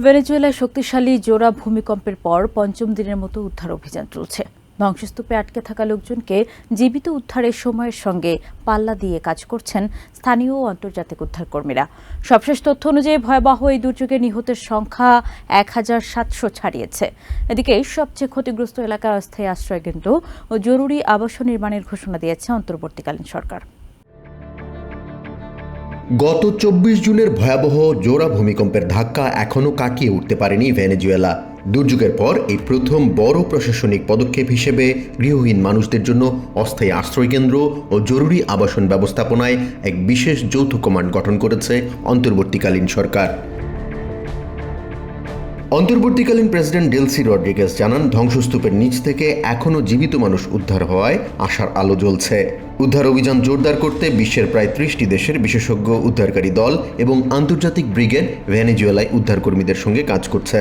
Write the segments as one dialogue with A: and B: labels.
A: ভেনেজুয়েলায় শক্তিশালী জোড়া ভূমিকম্পের পর পঞ্চম দিনের মতো উদ্ধার অভিযান চলছে। ধ্বংসস্তূপে আটকে থাকা লোকজনকে জীবিত উদ্ধারের সময়ের সঙ্গে পাল্লা দিয়ে কাজ করছেন স্থানীয় ও আন্তর্জাতিক উদ্ধারকর্মীরা। সবশেষ তথ্য অনুযায়ী ভয়াবহ এই দুর্যোগে নিহতের সংখ্যা ১,৭০০ ছাড়িয়েছে। এদিকে সবচেয়ে ক্ষতিগ্রস্ত এলাকায় অস্থায়ী আশ্রয়কেন্দ্র ও জরুরি আবাসন নির্মাণের ঘোষণা দিয়েছে অন্তর্বর্তীকালীন সরকার।
B: গত ২৪ জুনের ভয়াবহ জোড়া ভূমিকম্পের ধাক্কা এখনও কাটিয়ে উঠতে পারেনি ভেনেজুয়েলা। দুর্যোগের পর এই প্রথম বড় প্রশাসনিক পদক্ষেপ হিসেবে গৃহহীন মানুষদের জন্য অস্থায়ী আশ্রয়কেন্দ্র ও জরুরি আবাসন ব্যবস্থাপনায় এক বিশেষ যৌথ কমান্ড গঠন করেছে অন্তর্বর্তীকালীন সরকার। অন্তর্বর্তীকালীন প্রেসিডেন্ট ডেলসি রড্রিগেজ জানান, ধ্বংসস্তূপের নিচ থেকে এখনও জীবিত মানুষ উদ্ধার হওয়ায় আশার আলো জ্বলছে। উদ্ধার অভিযান জোরদার করতে বিশ্বের প্রায় ৩০টি দেশের বিশেষজ্ঞ উদ্ধারকারী দল এবং আন্তর্জাতিক ব্রিগেড ভেনেজুয়েলায় উদ্ধারকর্মীদের সঙ্গে কাজ করছে।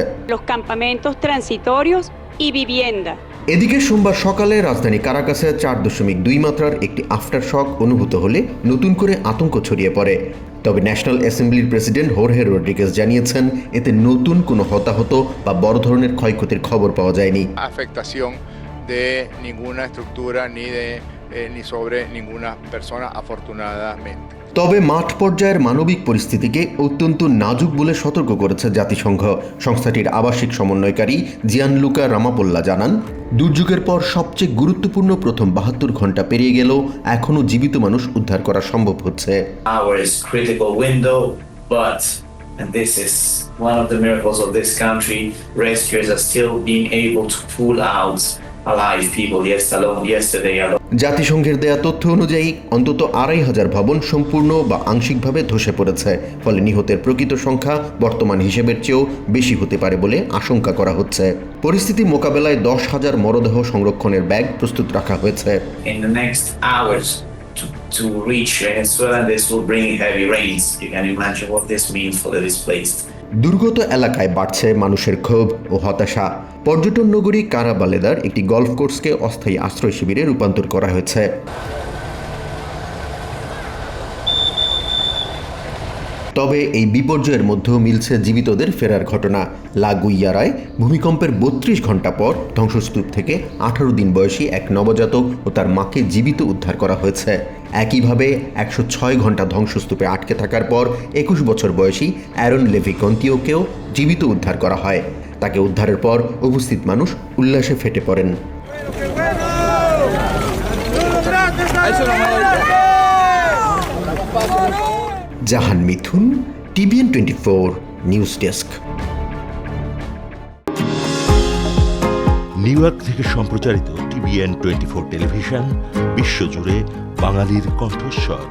B: এদিকে সোমবার সকালে রাজধানী কারাকাসে ৪.২ মাত্রার একটি আফটার শক অনুভূত হলে নতুন করে আতঙ্ক ছড়িয়ে পড়ে। তবে ন্যাশনাল অ্যাসেম্বলির প্রেসিডেন্ট হোর্হে রড্রিগেজ জানিয়েছেন, এতে নতুন কোনো হতাহত বা বড় ধরনের ক্ষয়ক্ষতির খবর পাওয়া যায়নি। তবে মাঠ পর্যায়ের মানবিক পরিস্থিতিকে অত্যন্ত নাজুক বলে সতর্ক করেছে জাতিসংঘ। সংস্থাটির আবাসিক সমন্বয়কারী জিয়ানলুকা রামাপোল্লা জানান, দুর্যোগের পর সবচেয়ে গুরুত্বপূর্ণ প্রথম ৭২ ঘন্টা পেরিয়ে গেলেও এখনও জীবিত মানুষ উদ্ধার করা সম্ভব হচ্ছে।
C: And this is one of the miracles of this country. Rescuers are still being able to pull out alive people yesterday alone.
B: জাতিসংঘের দেয়া তথ্য অনুযায়ী অন্তত ২,৫০০ ভবন সম্পূর্ণ বা আংশিকভাবে ধসে পড়েছে। ফলে নিহতের প্রকৃত সংখ্যা বর্তমান হিসেবের চেয়েও বেশি হতে পারে বলে আশঙ্কা করা হচ্ছে। পরিস্থিতি মোকাবেলায় ১০,০০০ মরদেহ সংরক্ষণের ব্যাগ প্রস্তুত রাখা হয়েছে।
C: In the next hours to reach Venezuela, this will bring heavy rains. You can imagine what this means for the displaced.
B: দুর্গত এলাকায় বাড়ছে মানুষের ক্ষোভ ও হতাশা। পর্যটন নগরী কারাবালেদার একটি গলফ কোর্সকে অস্থায়ী আশ্রয় শিবিরে রূপান্তর করা হয়েছে। তবে এই বিপর্যয়ের মধ্যেও মিলছে জীবিতদের ফেরার ঘটনা। লা গুইয়ারায় ভূমিকম্পের ৩২ ঘন্টা পর ধ্বংসস্তূপ থেকে ১৮ দিন বয়সী এক নবজাতক ও তার মাকে জীবিত উদ্ধার করা হয়েছে। একইভাবে ১০৬ ঘন্টা ধ্বংসস্তূপে আটকে থাকার পর ২১ বছর বয়সী অ্যারন লেভি কন্তিওকেও জীবিত উদ্ধার করা হয়। তাকে উদ্ধারের পর উপস্থিত মানুষ উল্লাসে ফেটে পড়েন। জাহান মিথুন, TVN 24 news desk.
D: New York থেকে সম্প্রচারিত TVN 24 টেলিভিশন বিশ্বজুড়ে বাঙালির কণ্ঠস্বর।